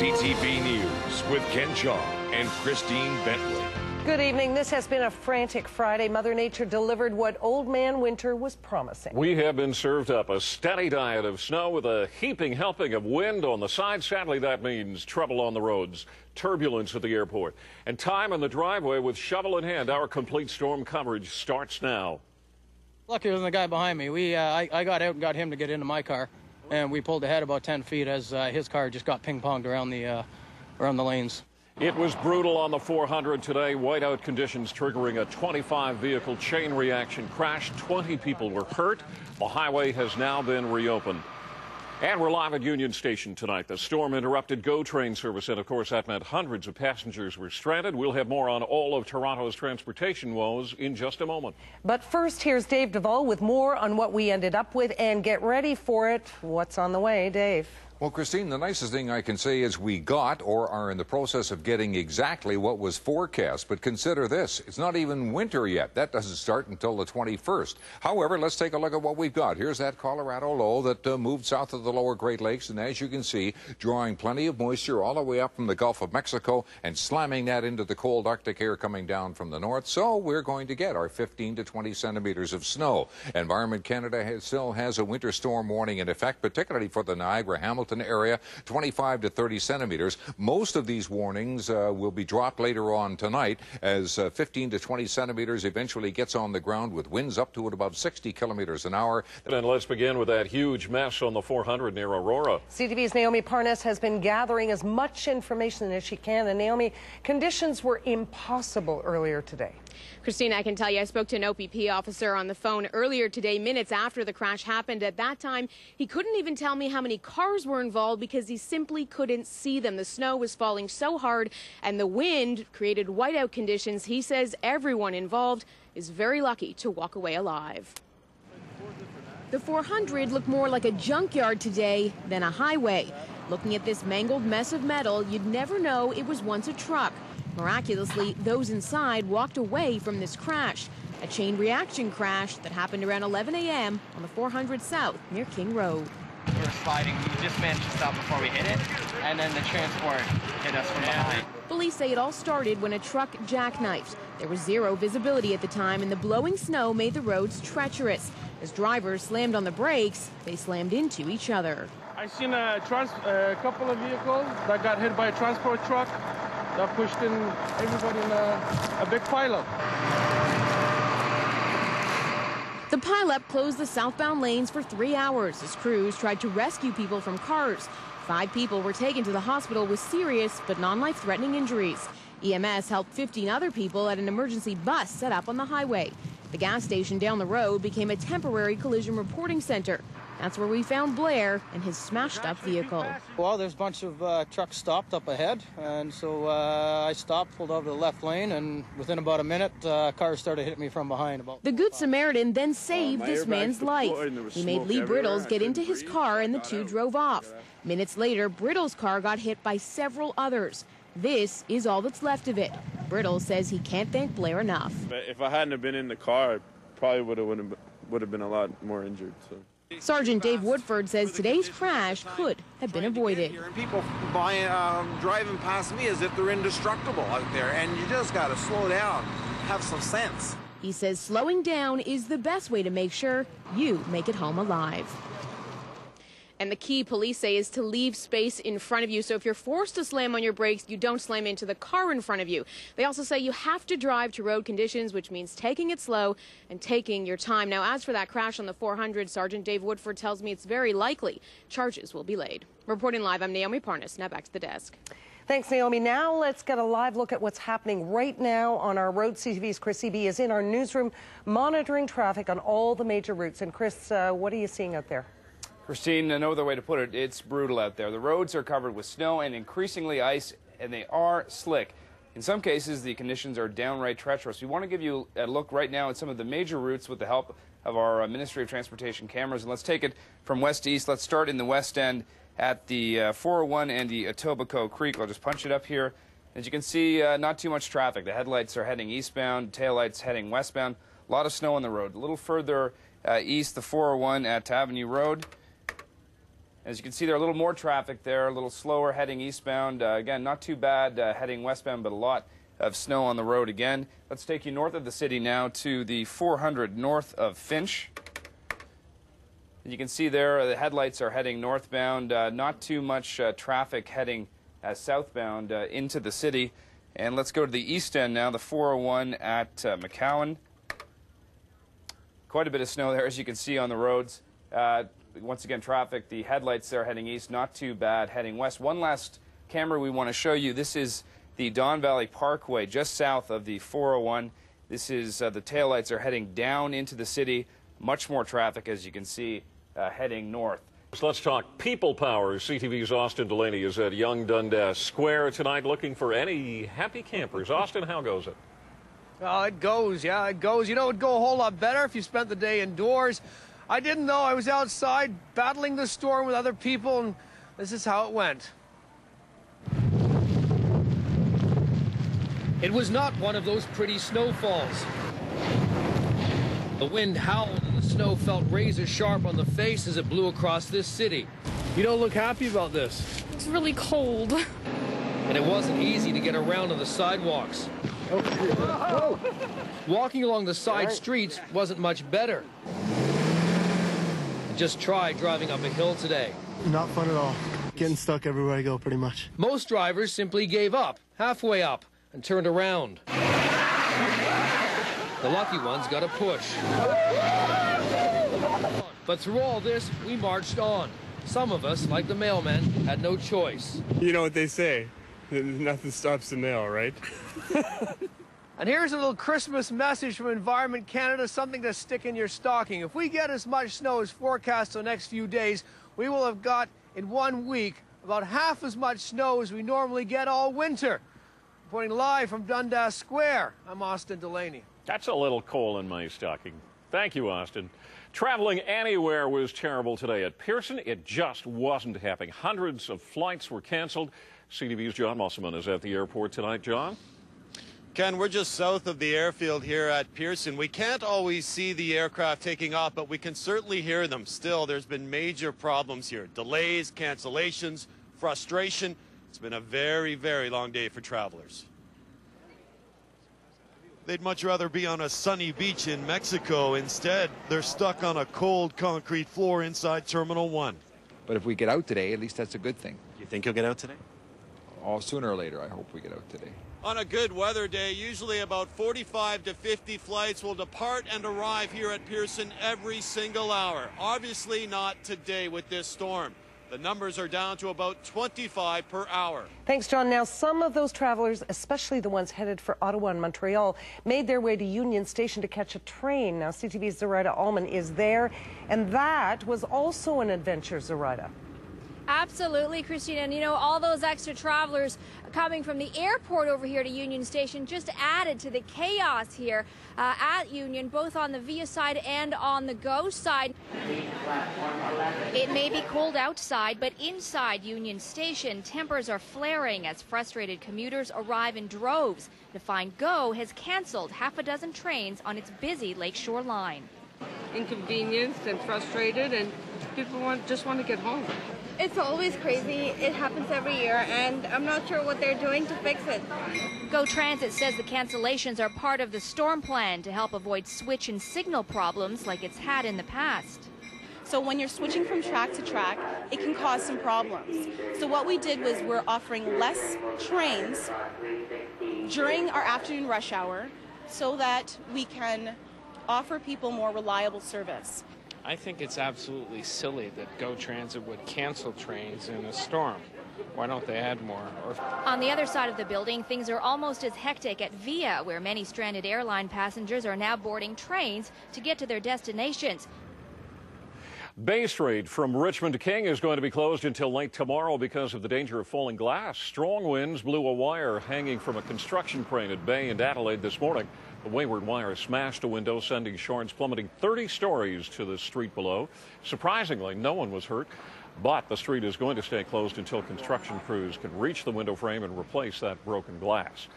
CTV News with Ken Chaw and Christine Bentley. Good evening. This has been a frantic Friday. Mother Nature delivered what Old Man Winter was promising. We have been served up a steady diet of snow with a heaping helping of wind on the side. Sadly, that means trouble on the roads, turbulence at the airport, and time in the driveway with shovel in hand. Our complete storm coverage starts now. Luckier than the guy behind me. I got out and got him to get into my car, and we pulled ahead about 10 feet as his car just got ping-ponged around the lanes. It was brutal on the 400 today. Whiteout conditions triggering a 25-vehicle chain reaction crash. 20 people were hurt. The highway has now been reopened. And we're live at Union Station tonight. The storm interrupted GO train service, and of course that meant hundreds of passengers were stranded. We'll have more on all of Toronto's transportation woes in just a moment. But first, here's Dave Duvall with more on what we ended up with, and get ready for it. What's on the way, Dave? Well, Christine, the nicest thing I can say is we got or are in the process of getting exactly what was forecast. But consider this, it's not even winter yet. That doesn't start until the 21st. However, let's take a look at what we've got. Here's that Colorado low that moved south of the lower Great Lakes. And as you can see, drawing plenty of moisture all the way up from the Gulf of Mexico and slamming that into the cold Arctic air coming down from the north. So we're going to get our 15 to 20 centimeters of snow. Environment Canada still has a winter storm warning in effect, particularly for the Niagara-Hamilton area, 25 to 30 centimeters. Most of these warnings will be dropped later on tonight as 15 to 20 centimeters eventually gets on the ground with winds up to at about 60 kilometers an hour. And let's begin with that huge mess on the 400 near Aurora. CTV's Naomi Parnas has been gathering as much information as she can. And Naomi, conditions were impossible earlier today. Christine, I can tell you, I spoke to an OPP officer on the phone earlier today, minutes after the crash happened. At that time, he couldn't even tell me how many cars were involved because he simply couldn't see them. The snow was falling so hard and the wind created whiteout conditions. He says everyone involved is very lucky to walk away alive. The 400 looked more like a junkyard today than a highway. Looking at this mangled mess of metal, you'd never know it was once a truck. Miraculously, those inside walked away from this crash, a chain reaction crash that happened around 11 a.m. on the 400 South near King Road. We were sliding. We just managed to stop before we hit it, and then the transport hit us from behind. Police say it all started when a truck jackknifed. There was zero visibility at the time, and the blowing snow made the roads treacherous. As drivers slammed on the brakes, they slammed into each other. I seen a couple of vehicles that got hit by a transport truck that pushed in everybody in a big pileup. The pileup closed the southbound lanes for 3 hours as crews tried to rescue people from cars. 5 people were taken to the hospital with serious but non-life-threatening injuries. EMS helped 15 other people at an emergency bus set up on the highway. The gas station down the road became a temporary collision reporting center. That's where we found Blair and his smashed-up vehicle. Well, there's a bunch of trucks stopped up ahead, and so I stopped, pulled over to the left lane, and within about a minute, cars started hitting me from behind. The Good Samaritan then saved this man's life. He made Lee Brittles get into his car, and the two drove off. Minutes later, Brittles' car got hit by several others. This is all that's left of it. Brittles says he can't thank Blair enough. If I hadn't have been in the car, I probably would have been a lot more injured. So. Sergeant Dave Woodford says today's crash could have been avoided. And people driving past me as if they're indestructible out there, and you just got to slow down, have some sense. He says slowing down is the best way to make sure you make it home alive. And the key, police say, is to leave space in front of you. So if you're forced to slam on your brakes, you don't slam into the car in front of you. They also say you have to drive to road conditions, which means taking it slow and taking your time. Now, as for that crash on the 400, Sergeant Dave Woodford tells me it's very likely charges will be laid. Reporting live, I'm Naomi Parnas. Now back to the desk. Thanks, Naomi. Now let's get a live look at what's happening right now on our road. CTV's Chris Eby is in our newsroom monitoring traffic on all the major routes. And Chris, what are you seeing out there? Christine, no other way to put it, it's brutal out there. The roads are covered with snow and increasingly ice, and they are slick. In some cases, the conditions are downright treacherous. We want to give you a look right now at some of the major routes with the help of our Ministry of Transportation cameras. And let's take it from west to east. Let's start in the west end at the 401 and the Etobicoke Creek. I'll just punch it up here. As you can see, not too much traffic. The headlights are heading eastbound, taillights heading westbound. A lot of snow on the road. A little further east, the 401 at Avenue Road. As you can see, there are a little more traffic there, a little slower heading eastbound. Again, not too bad heading westbound, but a lot of snow on the road again. Let's take you north of the city now to the 400 north of Finch. You can see there the headlights are heading northbound. Not too much traffic heading southbound into the city. And let's go to the east end now, the 401 at McCowan. Quite a bit of snow there, as you can see on the roads. Once again, traffic, the headlights there heading east, not too bad heading west. One last camera we want to show you. This is the Don Valley Parkway, just south of the 401. This is the taillights are heading down into the city. Much more traffic, as you can see, heading north. So let's talk people power. CTV's Austin Delaney is at Yonge Dundas Square tonight looking for any happy campers. Austin, how goes it? Oh, it goes, yeah, it goes. You know, it'd go a whole lot better if you spent the day indoors. I didn't know. I was outside battling the storm with other people, and this is how it went. It was not one of those pretty snowfalls. The wind howled and the snow felt razor sharp on the face as it blew across this city. You don't look happy about this. It's really cold. And it wasn't easy to get around on the sidewalks. Walking along the side streets wasn't much better. Just try driving up a hill today. Not fun at all. Getting stuck everywhere I go, pretty much. Most drivers simply gave up, halfway up, and turned around. The lucky ones got a push. But through all this, we marched on. Some of us, like the mailman, had no choice. You know what they say, nothing stops the mail, right? And here's a little Christmas message from Environment Canada, something to stick in your stocking. If we get as much snow as forecast the next few days, we will have got, in 1 week, about half as much snow as we normally get all winter. Reporting live from Dundas Square, I'm Austin Delaney. That's a little coal in my stocking. Thank you, Austin. Traveling anywhere was terrible today. At Pearson, it just wasn't happening. Hundreds of flights were canceled. CTV's John Musselman is at the airport tonight. John? Ken, we're just south of the airfield here at Pearson. We can't always see the aircraft taking off, but we can certainly hear them. Still, there's been major problems here. Delays, cancellations, frustration. It's been a very, very long day for travelers. They'd much rather be on a sunny beach in Mexico. Instead, they're stuck on a cold concrete floor inside Terminal 1. But if we get out today, at least that's a good thing. You think you'll get out today? Oh, sooner or later, I hope we get out today. On a good weather day, usually about 45 to 50 flights will depart and arrive here at Pearson every single hour. Obviously not today with this storm. The numbers are down to about 25 per hour. Thanks, John. Now, some of those travelers, especially the ones headed for Ottawa and Montreal, made their way to Union Station to catch a train. Now, CTV's Zoraida Allman is there, and that was also an adventure, Zoraida. Absolutely, Christine. And you know, all those extra travelers coming from the airport over here to Union Station just added to the chaos here at Union, both on the Via side and on the GO side. It may be cold outside, but inside Union Station, tempers are flaring as frustrated commuters arrive in droves to find GO has canceled half a dozen trains on its busy Lakeshore line. Inconvenienced and frustrated, and people just want to get home. It's always crazy. It happens every year, and I'm not sure what they're doing to fix it. GO Transit says the cancellations are part of the storm plan to help avoid switch and signal problems like it's had in the past. So when you're switching from track to track, it can cause some problems. So what we did was we're offering less trains during our afternoon rush hour so that we can offer people more reliable service. I think it's absolutely silly that GO Transit would cancel trains in a storm. Why don't they add more? On the other side of the building, things are almost as hectic at Via, where many stranded airline passengers are now boarding trains to get to their destinations. Bay Street from Richmond to King is going to be closed until late tomorrow because of the danger of falling glass. Strong winds blew a wire hanging from a construction crane at Bay and Adelaide this morning. The wayward wire smashed a window, sending shards plummeting 30 stories to the street below. Surprisingly, no one was hurt, but the street is going to stay closed until construction crews can reach the window frame and replace that broken glass.